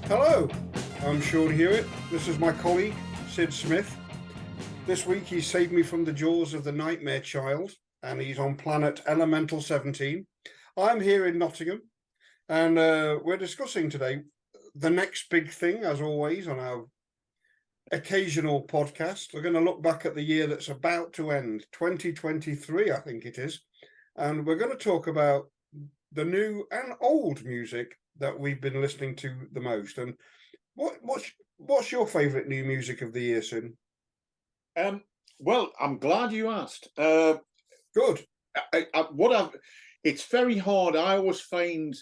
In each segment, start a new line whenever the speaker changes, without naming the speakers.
Hello, I'm Sean Hewitt. This is my colleague, Sid Smith. This week he's saved me from the jaws of the nightmare child, and he's on planet Elemental 17. I'm here in Nottingham, and we're discussing today the next big thing, as always, on our occasional podcast. We're going to look back at the year that's about to end, 2023, I think it is, and we're going to talk about the new and old music that we've been listening to the most. And what's your favourite new music of the year, Sid?
Well, I'm glad you asked.
Good.
It's very hard. I always find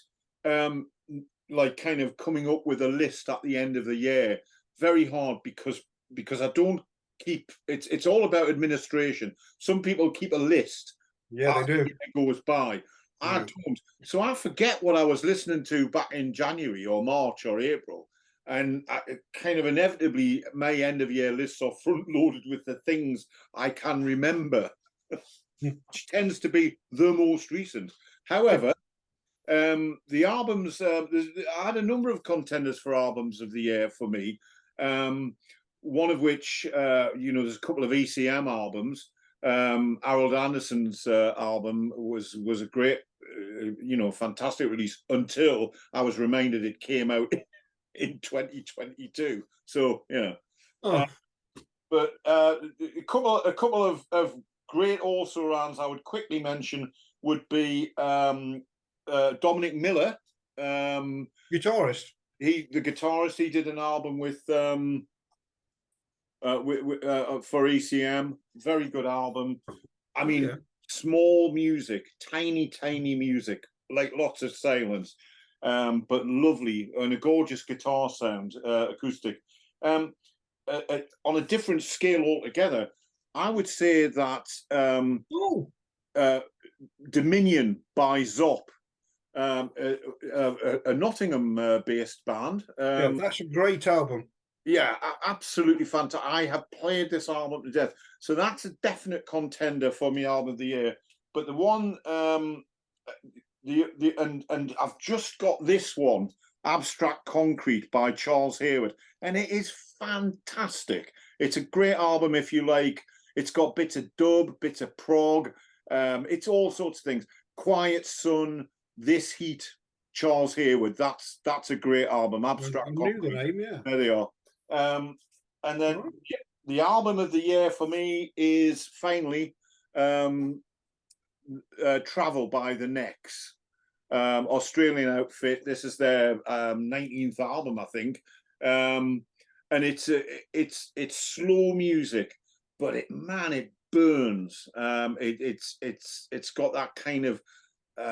like kind of coming up with a list at the end of the year very hard because I don't keep it's all about administration. Some people keep a list.
Yeah, they do.
It goes by. I don't. So I forget what I was listening to back in January or March or April. And I, kind of inevitably, my end of year lists are front loaded with the things I can remember, which tends to be the most recent. However, the albums, I had a number of contenders for albums of the year for me. One of which, there's a couple of ECM albums. Harold Anderson's album was a great, fantastic release until I was reminded it came out in 2022. So but a couple of great also rounds I would quickly mention would be Dominic Miller,
Guitarist.
The guitarist. He did an album with for ECM. Very good album. I mean, small music, tiny music, like lots of silence, but lovely and a gorgeous guitar sound, acoustic. On a different scale altogether, I would say that Dominion by Zop, a Nottingham-based band.
That's a great album.
Yeah, absolutely fantastic. I have played this album to death. So that's a definite contender for me album of the year. But the one, and I've just got this one, Abstract Concrete by Charles Hewitt, and it is fantastic. It's a great album if you like. It's got bits of dub, bits of prog. It's all sorts of things. Quiet Sun, This Heat, Charles Hewitt. That's a great album. Abstract Concrete.
I knew the name, yeah.
There they are. And then the album of the year for me is finally Travel by the Necks, Australian outfit. This is their 19th album, I think, and it's slow music, but it burns. It's got that kind of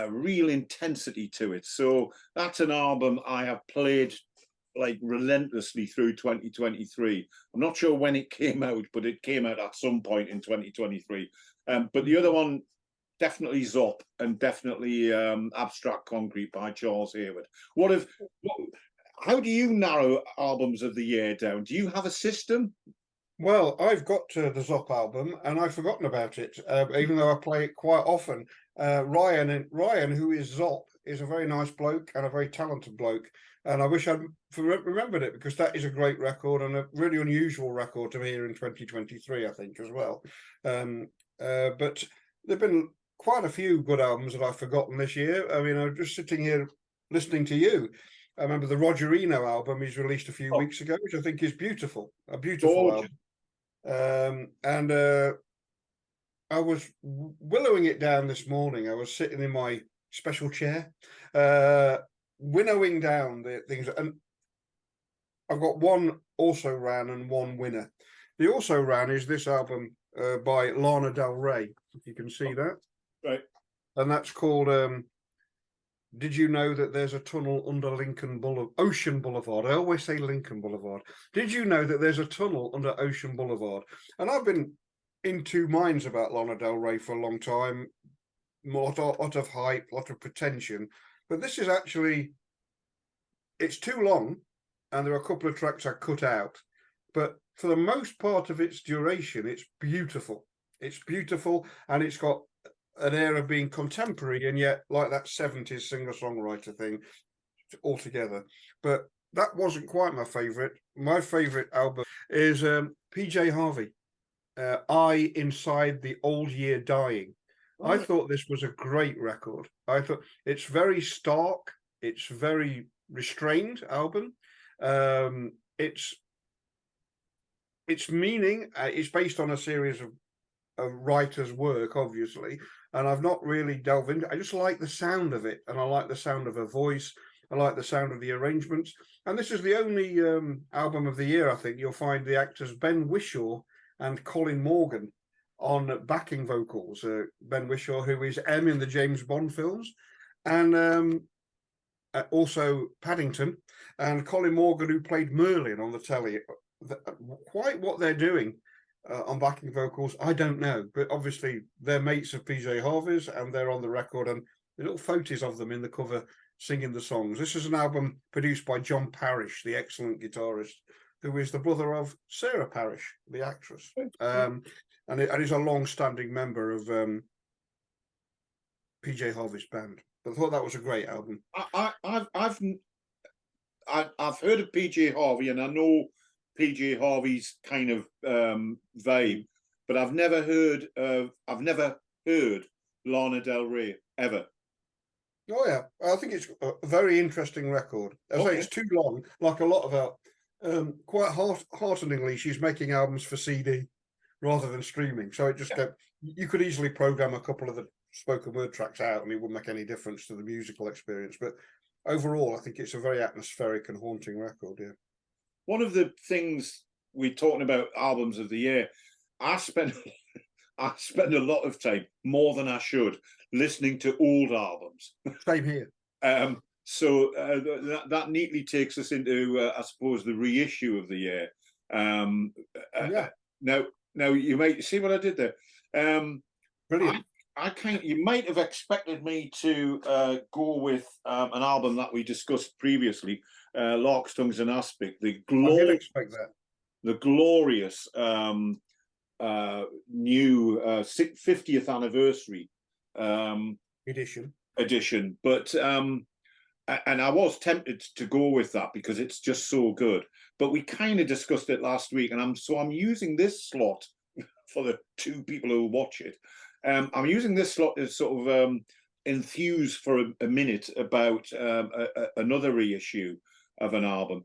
real intensity to it. So that's an album I have played like relentlessly through 2023. I'm not sure when it came out, but it came out at some point in 2023. But the other one, definitely Zop, and definitely Abstract Concrete by Charles Hewitt. How do you narrow albums of the year down? Do you have a system?
Well, I've got the Zop album, and I've forgotten about it, even though I play it quite often. Ryan, who is Zop, is a very nice bloke and a very talented bloke. And I wish I'd remembered it, because that is a great record and a really unusual record to hear in 2023, I think, as well. But there've been quite a few good albums that I've forgotten this year. I mean, I'm just sitting here listening to you. I remember the Roger Eno album he's released a few weeks ago, which I think is beautiful. A beautiful album. And I was willowing it down this morning. I was sitting in my special chair, winnowing down the things, and I've got one also ran and one winner. The also ran is this album by Lana Del Rey, if you can see that.
Right.
And that's called Did You Know That There's a Tunnel Under Ocean Boulevard? I always say Lincoln Boulevard. Did you know that there's a tunnel under Ocean Boulevard? And I've been in two minds about Lana Del Rey for a long time. A lot of hype, a lot of pretension. But this is actually, it's too long, and there are a couple of tracks I cut out. But for the most part of its duration, it's beautiful. It's beautiful, and it's got an air of being contemporary, and yet like that 70s singer-songwriter thing altogether. But that wasn't quite my favourite. My favourite album is PJ Harvey. I Inside the Old Year Dying. I thought this was a great record. I thought it's very stark. It's very restrained album. Its meaning is based on a series of writer's work, obviously, and I've not really delved into. I just like the sound of it, and I like the sound of her voice. I like the sound of the arrangements, and this is the only album of the year I think you'll find the actors Ben Whishaw and Colin Morgan on backing vocals. Ben Whishaw, who is M in the James Bond films, and also Paddington, and Colin Morgan, who played Merlin on the telly. Quite what they're doing on backing vocals, I don't know, but obviously they're mates of PJ Harvey's and they're on the record, and the little photos of them in the cover singing the songs. This is an album produced by John Parrish, the excellent guitarist, who is the brother of Sarah Parrish, the actress, and he's a long-standing member of PJ Harvey's band. But I thought that was a great album.
I've heard of PJ Harvey, and I know PJ Harvey's kind of vibe, but I've never heard Lana Del Rey ever.
Oh yeah, I think it's a very interesting record. I say it's too long, like a lot of our. Quite hearteningly, she's making albums for CD rather than streaming. So it just you could easily program a couple of the spoken word tracks out, and it wouldn't make any difference to the musical experience. But overall, I think it's a very atmospheric and haunting record. Yeah.
One of the things we're talking about albums of the year, I spend a lot of time, more than I should, listening to old albums.
Same here.
So that neatly takes us into, I suppose, the reissue of the year.
Yeah.
Now you might see what I did there.
Brilliant.
You might have expected me to go with an album that we discussed previously, Larks, Tongues and Aspic. I did expect that. The glorious new 50th anniversary edition. But and I was tempted to go with that because it's just so good. But we kind of discussed it last week, and I'm using this slot for the two people who will watch it. I'm using this slot to sort of enthuse for a minute about another reissue of an album.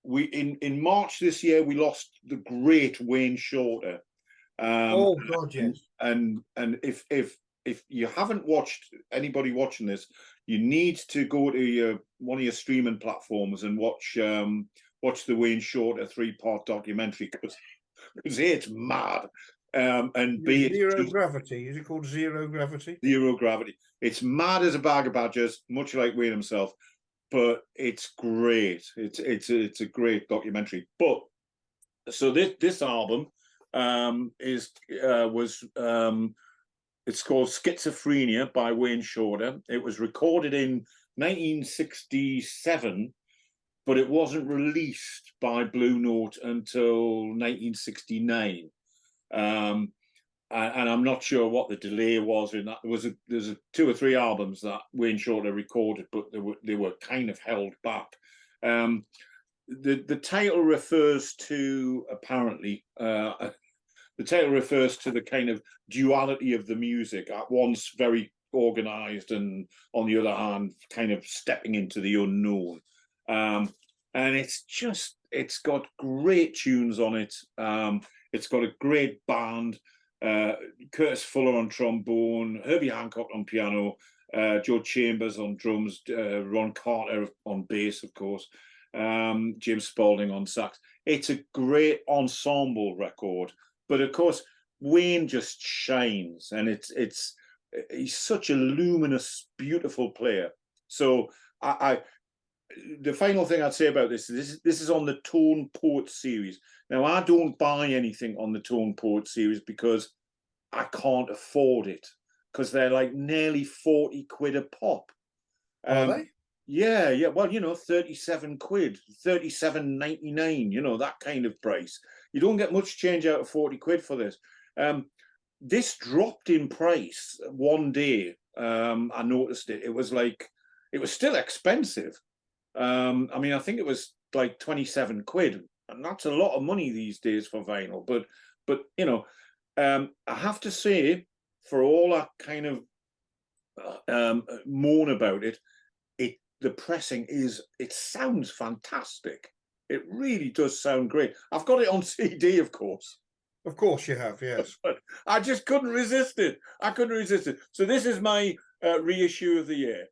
We in March this year we lost the great Wayne Shorter.
Oh God, yes.
And if you haven't watched, anybody watching this, you need to go to one of your streaming platforms and watch the Wayne Shorter 3-part documentary, because it's mad. And be
Zero Gravity. Is it called Zero Gravity?
Zero Gravity. It's mad as a bag of badgers, much like Wayne himself, but it's great. It's a great documentary. But so this album it's called Schizophrenia by Wayne Shorter. It was recorded in 1967, but it wasn't released by Blue Note until 1969. And I'm not sure what the delay was in that. There's 2 or 3 albums that Wayne Shorter recorded, but they were kind of held back. The title refers to, apparently, the title refers to the kind of duality of the music, at once very organized and on the other hand kind of stepping into the unknown. And it's got great tunes on it. It's got a great band. Curtis Fuller on trombone, Herbie Hancock on piano, Joe Chambers on drums, Ron Carter on bass, of course, James Spaulding on sax. It's a great ensemble record, but of course Wayne just shines, and he's such a luminous, beautiful player. So the final thing I'd say about this is on the Tone Poet series. Now, I don't buy anything on the Tone Poet series because I can't afford it, because they're like nearly 40 quid a pop.
Are they?
Yeah. Well, 37 quid, 37.99, that kind of price. You don't get much change out of 40 quid for this. This dropped in price one day. I noticed it. It was still expensive. I mean, I think it was like 27 quid, and that's a lot of money these days for vinyl. But you know, I have to say, for all that kind of moan about it, the pressing it sounds fantastic. It really does sound great. I've got it on CD, of course.
Of course you have, yes.
But I just couldn't resist it. I couldn't resist it. So this is my reissue of the year.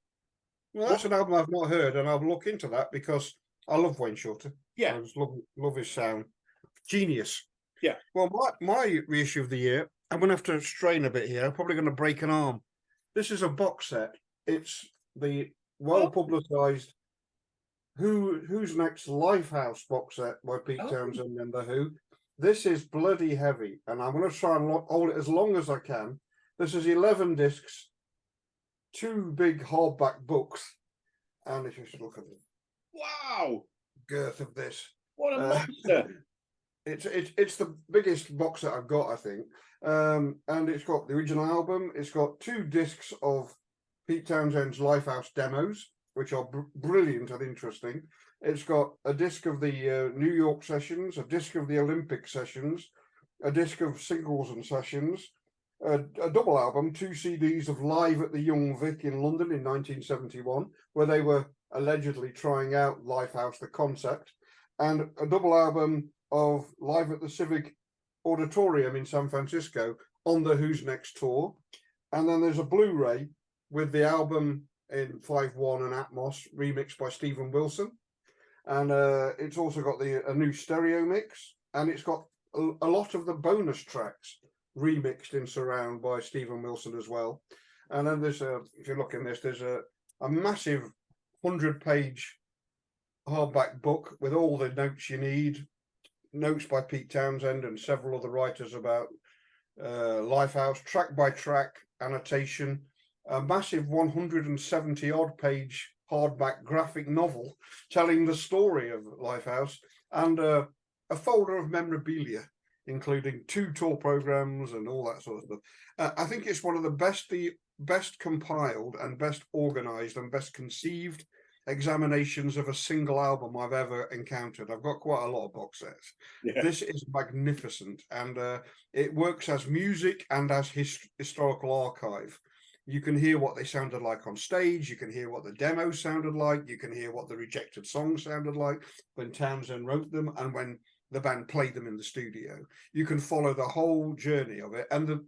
Well, that's an album I've not heard, and I'll look into that because I love Wayne Shorter.
Yeah.
I just love his sound. Genius.
Yeah.
Well, my reissue of the year, I'm going to have to strain a bit here. I'm probably going to break an arm. This is a box set. It's the well-publicised Who's Next Lifehouse box set by Pete Townsend and The Who. This is bloody heavy, and I'm going to try and hold it as long as I can. This is 11 discs, 2 big hardback books, and if you should look at the girth of this,
what a monster!
It's the biggest box set I've got, I think, and it's got the original album. It's got 2 discs of Pete Townsend's Lifehouse demos, which are brilliant and interesting. It's got a disc of the New York sessions, a disc of the Olympic sessions, a disc of singles and sessions, a double album, 2 CDs of Live at the Young Vic in London in 1971, where they were allegedly trying out Lifehouse, the concept, and a double album of Live at the Civic Auditorium in San Francisco on the Who's Next tour. And then there's a Blu-ray with the album in 5.1 and Atmos remixed by Stephen Wilson. And it's also got a new stereo mix, and it's got a lot of the bonus tracks remixed in surround by Stephen Wilson as well. And then there's if you look in this, there's a massive 100-page hardback book with all the notes you need, notes by Pete Townsend and several other writers about Lifehouse, track by track annotation, a massive 170-odd page hardback graphic novel telling the story of Lifehouse, and a folder of memorabilia, including 2 tour programs and all that sort of stuff. I think it's one of the best compiled and best organized and best conceived examinations of a single album I've ever encountered. I've got quite a lot of box sets. Yeah. This is magnificent, and it works as music and as historical archive. You can hear what they sounded like on stage. You can hear what the demos sounded like. You can hear what the rejected songs sounded like when Townsend wrote them and when the band played them in the studio. You can follow the whole journey of it. And the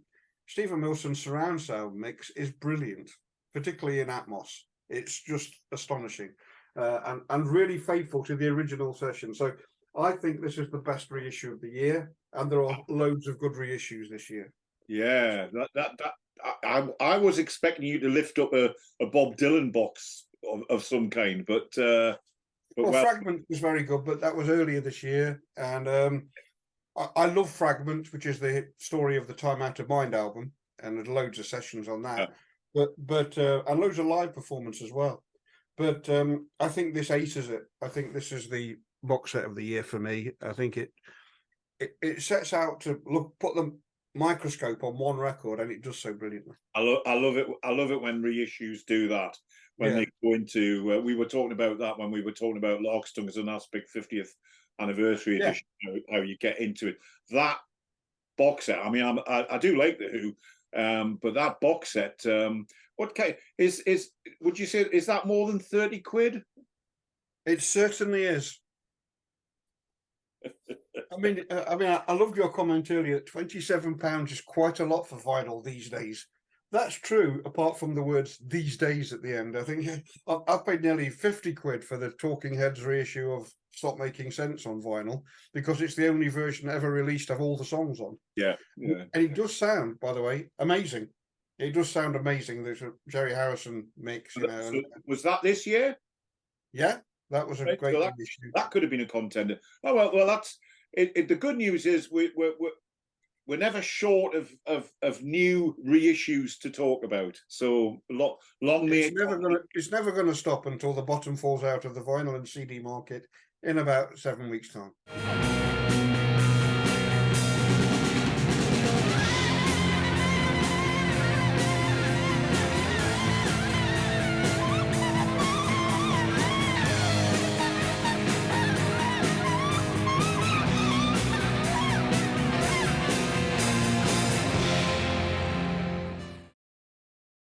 Stephen Wilson surround sound mix is brilliant, particularly in Atmos. It's just astonishing and really faithful to the original session. So I think this is the best reissue of the year, and there are loads of good reissues this year.
Yeah, I was expecting you to lift up a Bob Dylan box of some kind, but
well, Fragment was very good, but that was earlier this year, and I love Fragment, which is the story of the Time Out of Mind album, and there's loads of sessions on that. Yeah. But and loads of live performance as well. But I think this aces it. I think this is the box set of the year for me. I think it sets out to put the microscope on one record, and it does so brilliantly.
I love it. I love it when reissues do that. When they go into, we were talking about that when we were talking about Larkstongues and Aspic 50th anniversary edition. How you get into it. That box set. I mean, I do like the Who, but that box set. What kind is? Would you say is that more than 30 quid?
It certainly is. I mean, I loved your comment earlier. £27 is quite a lot for vinyl these days. That's true, apart from the words "these days" at the end. I think I've paid nearly 50 quid for the Talking Heads reissue of Stop Making Sense on vinyl, because it's the only version ever released of all the songs on.
Yeah.
And it does sound, by the way, amazing. It does sound amazing. There's a Jerry Harrison mix.
So was that this year?
Yeah. That was a great issue.
That could have been a contender. Oh well, that's it. The good news is we're never short of new reissues to talk about. So long may
it's never gonna stop until the bottom falls out of the vinyl and CD market in about 7 weeks' time.